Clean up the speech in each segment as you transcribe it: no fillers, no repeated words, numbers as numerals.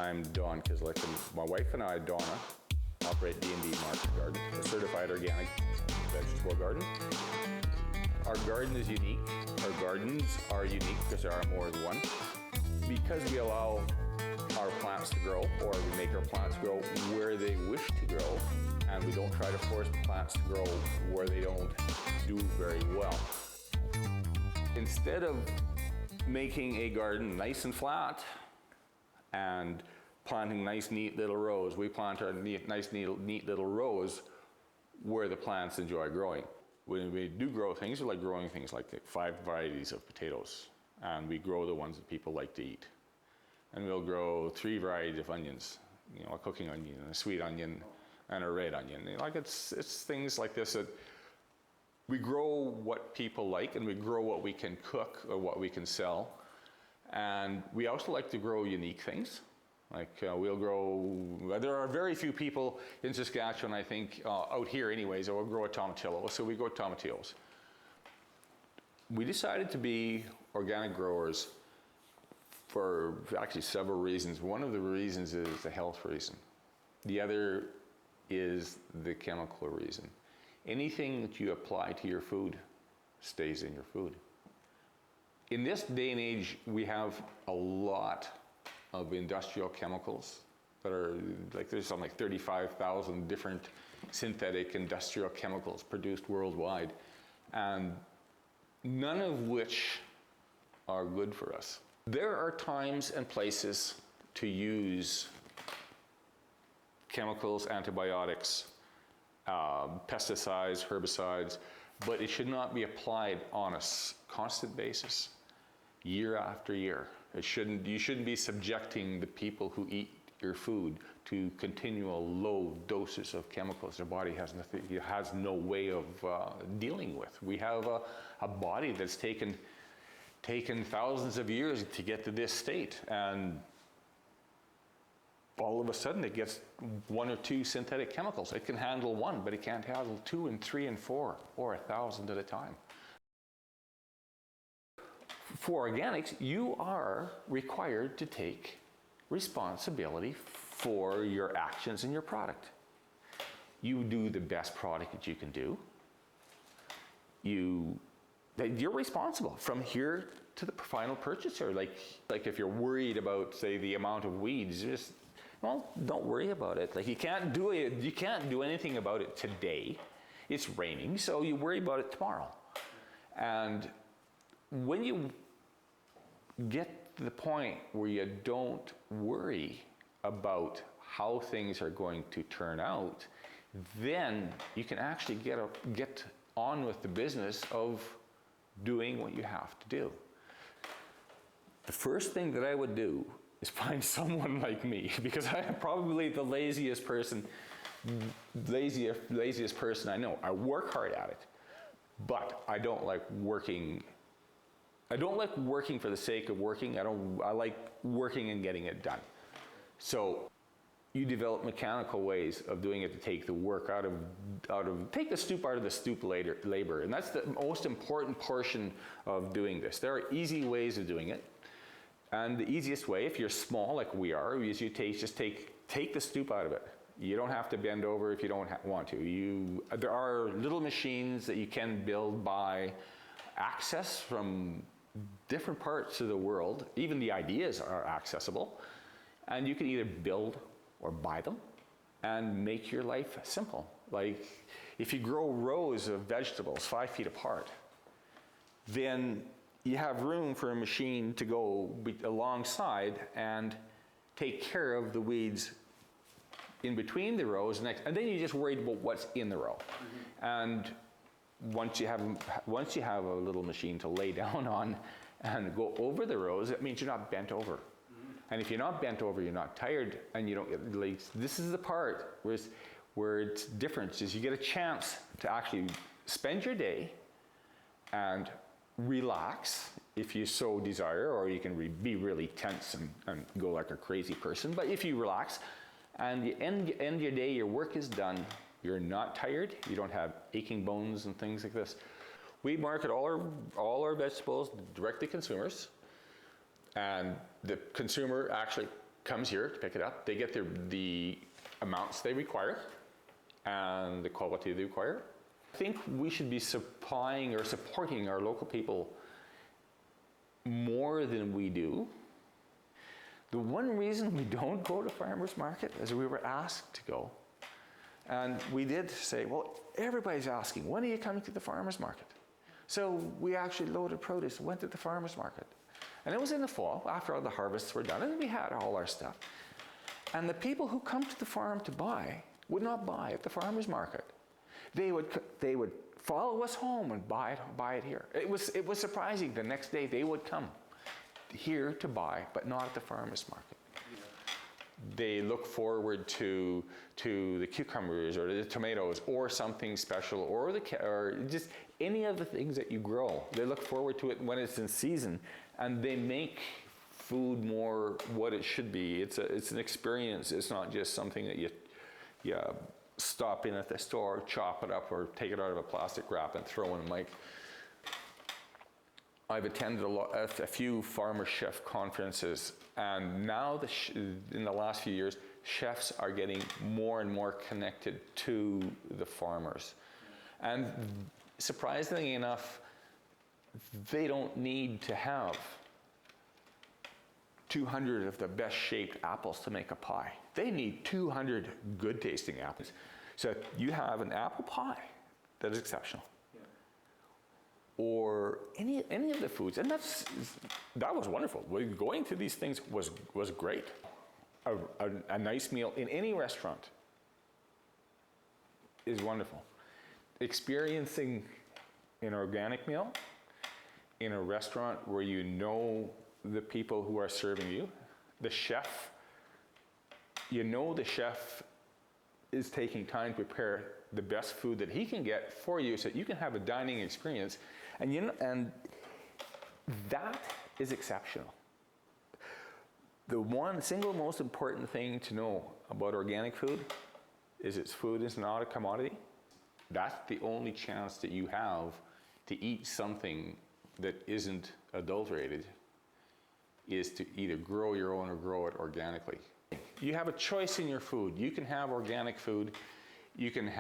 I'm Don Kizlyk, and my wife and I, Donna, operate D&D Market Garden, a certified organic vegetable garden. Our garden is unique. Our gardens are unique because there are more than one. Because we allow our plants to grow, or we make our plants grow where they wish to grow, and we don't try to force plants to grow where they don't do very well. Instead of making a garden nice and flat and planting nice, neat little rows, we plant our nice, neat little rows where the plants enjoy growing. When we do grow things, we like growing things like 5 varieties of potatoes, and we grow the ones that people like to eat. And we'll grow 3 varieties of onions, a cooking onion, a sweet onion, and a red onion. It's things like this that we grow what people like, and we grow what we can cook or what we can sell. And we also like to grow unique things. We'll grow, there are very few people in Saskatchewan, I think, out here anyways, that will grow a tomatillo, so we grow tomatillos. We decided to be organic growers for actually several reasons. One of the reasons is the health reason. The other is the chemical reason. Anything that you apply to your food stays in your food. In this day and age, we have a lot of industrial chemicals that are, there's something like 35,000 different synthetic industrial chemicals produced worldwide, and none of which are good for us. There are times and places to use chemicals, antibiotics, pesticides, herbicides, but it should not be applied on a constant basis, year after year. You shouldn't be subjecting the people who eat your food to continual low doses of chemicals their body has no way of dealing with. We have a body that's taken thousands of years to get to this state, and all of a sudden it gets 1 or 2 synthetic chemicals. It can handle 1, but it can't handle 2 and 3 and 4 or 1,000 at a time. For organics, you are required to take responsibility for your actions and your product. You do the best product that you can do. You're responsible from here to the final purchaser. Like if you're worried about, say, the amount of weeds, don't worry about it. You can't do anything about it today. It's raining, so you worry about it tomorrow. And when you get to the point where you don't worry about how things are going to turn out, then you can actually get on with the business of doing what you have to do. The first thing that I would do is find someone like me, because I am probably the laziest person I know. I work hard at it, but I don't like working. I don't like working for the sake of working. I like working and getting it done. So you develop mechanical ways of doing it to take the work take the stoop out of the stoop labor. And that's the most important portion of doing this. There are easy ways of doing it. And the easiest way, if you're small like we are, is you just take the stoop out of it. You don't have to bend over if you don't want to. There are little machines that you can build by access from different parts of the world. Even the ideas are accessible. And you can either build or buy them and make your life simple. Like if you grow rows of vegetables 5 feet apart, then you have room for a machine to go alongside and take care of the weeds in between the rows, and then you're just worried about what's in the row. Mm-hmm. And once you have a little machine to lay down on and go over the rows, it means you're not bent over. Mm-hmm. And if you're not bent over, you're not tired, and you don't get leaks. This is the part where it's different, is you get a chance to actually spend your day and relax if you so desire, or you can be really tense and go like a crazy person. But if you relax and you end your day, your work is done, you're not tired, you don't have aching bones and things like this. We market all our vegetables direct to consumers, and the consumer actually comes here to pick it up. They get the amounts they require and the quality they require. I think we should be supplying or supporting our local people more than we do. The one reason we don't go to farmers market is we were asked to go. And we did say, well, everybody's asking, when are you coming to the farmers market? So we actually loaded produce, went to the farmers market. And it was in the fall, after all the harvests were done, and we had all our stuff. And the people who come to the farm to buy would not buy at the farmers market. They would follow us home and buy it here. It was surprising. The next day they would come here to buy, but not at the farmers market. They look forward to the cucumbers or the tomatoes or something special, or just any of the things that you grow. They look forward to it when it's in season, and they make food more what it should be. It's an experience. It's not just something that you stop in at the store, chop it up, or take it out of a plastic wrap and throw in a mic. I've attended a few farmer chef conferences, and now in the last few years, chefs are getting more and more connected to the farmers. And surprisingly enough, they don't need to have 200 of the best shaped apples to make a pie. They need 200 good tasting apples. So you have an apple pie that is exceptional. Or any of the foods, and that was wonderful. Going to these things was great. A nice meal in any restaurant is wonderful. Experiencing an organic meal in a restaurant where you know the people who are serving you, the chef, the chef is taking time to prepare the best food that he can get for you so that you can have a dining experience. And that is exceptional. The one single most important thing to know about organic food is its food is not a commodity. That's the only chance that you have to eat something that isn't adulterated, is to either grow your own or grow it organically. You have a choice in your food. You can have organic food. You can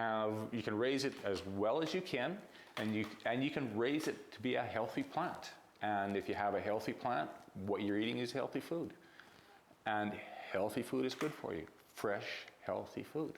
raise it as well as you can, and you can raise it to be a healthy plant. And if you have a healthy plant, what you're eating is healthy food. And healthy food is good for you. Fresh, healthy food.